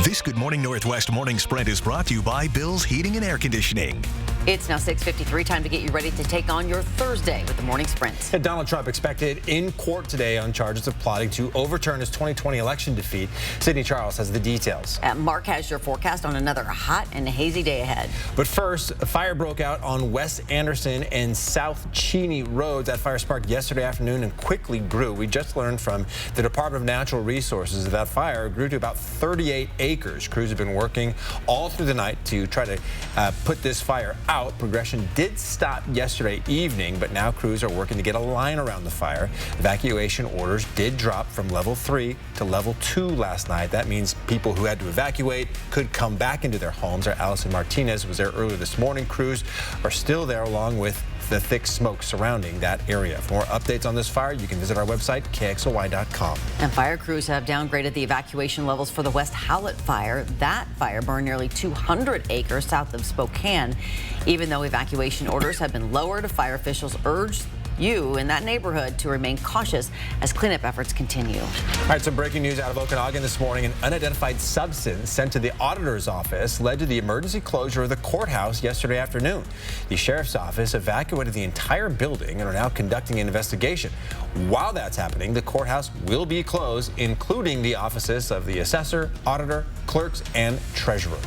This Good Morning Northwest Morning Sprint is brought to you by Bill's Heating and Air Conditioning. It's now 6:53, time to get you ready to take on your Thursday with the Morning Sprint. And Donald Trump expected in court today on charges of plotting to overturn his 2020 election defeat. Sydney Charles has the details. Mark has your forecast on another hot and hazy day ahead. But first, a fire broke out on West Anderson and South Cheney roads. That fire sparked yesterday afternoon and quickly grew. We just learned from the Department of Natural Resources that fire grew to about 38 acres. Crews have been working all through the night to try to put this fire out. Progression did stop yesterday evening, but now crews are working to get a line around the fire. Evacuation orders did drop from level 3 to level 2 last night. That means people who had to evacuate could come back into their homes. Our Allison Martinez was there earlier this morning. Crews are still there along with the thick smoke surrounding that area. For more updates on this fire, you can visit our website, KXLY.com. And fire crews have downgraded the evacuation levels for the West Howlett fire. That fire burned nearly 200 acres south of Spokane. Even though evacuation orders have been lowered, fire officials urged you in that neighborhood to remain cautious as cleanup efforts continue. All right, some breaking news out of Okanagan this morning. An unidentified substance sent to the auditor's office led to the emergency closure of the courthouse yesterday afternoon. The sheriff's office evacuated the entire building and are now conducting an investigation. While that's happening, the courthouse will be closed, including the offices of the assessor, auditor, clerks, and treasurer.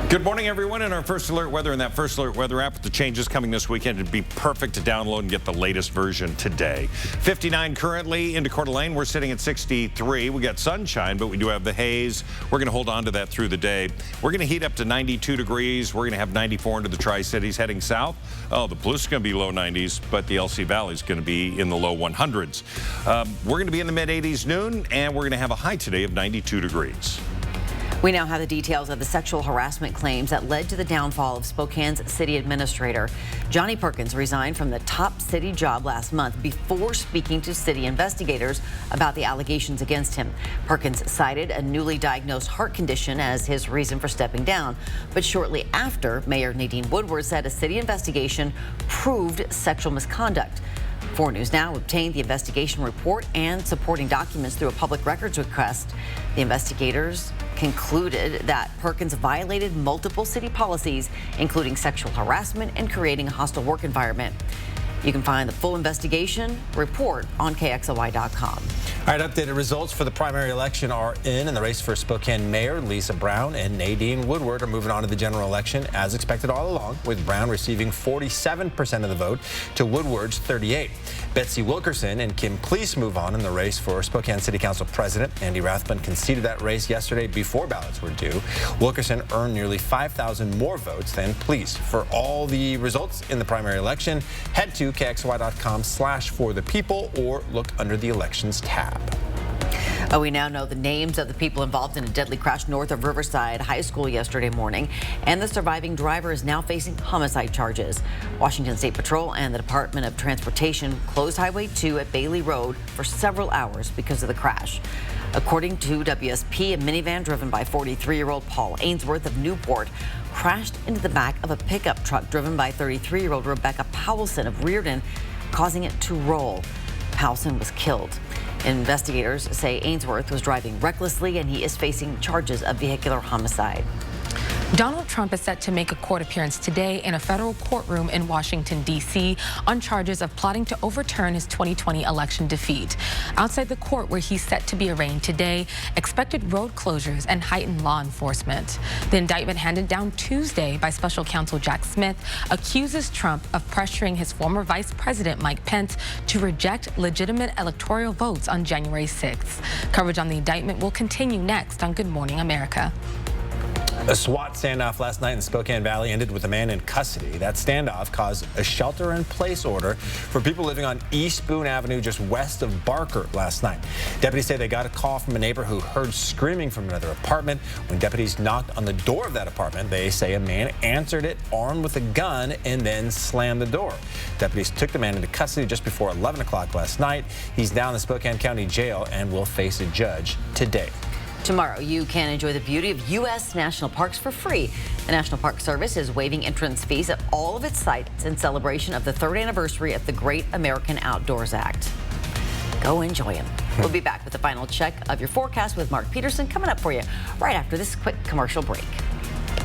Good morning, everyone. In our First Alert Weather and that First Alert Weather app with the changes coming this weekend, it'd be perfect to download and get the latest version today. 59 currently into Coeur d'Alene. We're sitting at 63. We got sunshine, but we do have the haze. We're going to hold on to that through the day. We're going to heat up to 92 degrees. We're going to have 94 into the Tri-Cities heading south. Oh, the Palouse is going to be low 90s, but the LC Valley is going to be in the low 100s. We're going to be in the mid 80s noon, and we're going to have a high today of 92 degrees. We now have the details of the sexual harassment claims that led to the downfall of Spokane's city administrator. Johnny Perkins resigned from the top city job last month before speaking to city investigators about the allegations against him. Perkins cited a newly diagnosed heart condition as his reason for stepping down. But shortly after, Mayor Nadine Woodward said a city investigation proved sexual misconduct. 4 News Now obtained the investigation report and supporting documents through a public records request. The investigators concluded that Perkins violated multiple city policies, including sexual harassment and creating a hostile work environment. You can find the full investigation report on KXLY.com. All right, updated results for the primary election are in the race for Spokane Mayor. Lisa Brown and Nadine Woodward are moving on to the general election as expected all along, with Brown receiving 47% of the vote to Woodward's 38%. Betsy Wilkerson and Kim Cleese move on in the race for Spokane City Council President. Andy Rathbun conceded that race yesterday before ballots were due. Wilkerson earned nearly 5,000 more votes than Cleese. For all the results in the primary election, head to KXLY.com/forthepeople or look under the elections tab. We now know the names of the people involved in a deadly crash north of Riverside High School yesterday morning, and the surviving driver is now facing homicide charges. Washington State Patrol and the Department of Transportation closed Highway 2 at Bailey Road for several hours because of the crash. According to WSP, a minivan driven by 43-year-old Paul Ainsworth of Newport crashed into the back of a pickup truck driven by 33-year-old Rebecca Powelson of Reardon, causing it to roll. Powelson was killed. Investigators say Ainsworth was driving recklessly and he is facing charges of vehicular homicide. Donald Trump is set to make a court appearance today in a federal courtroom in Washington, D.C. on charges of plotting to overturn his 2020 election defeat. Outside the court where he's set to be arraigned today, expected road closures and heightened law enforcement. The indictment handed down Tuesday by special counsel Jack Smith accuses Trump of pressuring his former vice president Mike Pence to reject legitimate electoral votes on January 6th. Coverage on the indictment will continue next on Good Morning America. A SWAT standoff last night in Spokane Valley ended with a man in custody. That standoff caused a shelter-in-place order for people living on East Boone Avenue just west of Barker last night. Deputies say they got a call from a neighbor who heard screaming from another apartment. When deputies knocked on the door of that apartment, they say a man answered it armed with a gun and then slammed the door. Deputies took the man into custody just before 11 o'clock last night. He's now in the Spokane County Jail and will face a judge today. Tomorrow, you can enjoy the beauty of U.S. national parks for free. The National Park Service is waiving entrance fees at all of its sites in celebration of the 3rd anniversary of the Great American Outdoors Act. Go enjoy them. We'll be back with the final check of your forecast with Mark Peterson coming up for you right after this quick commercial break.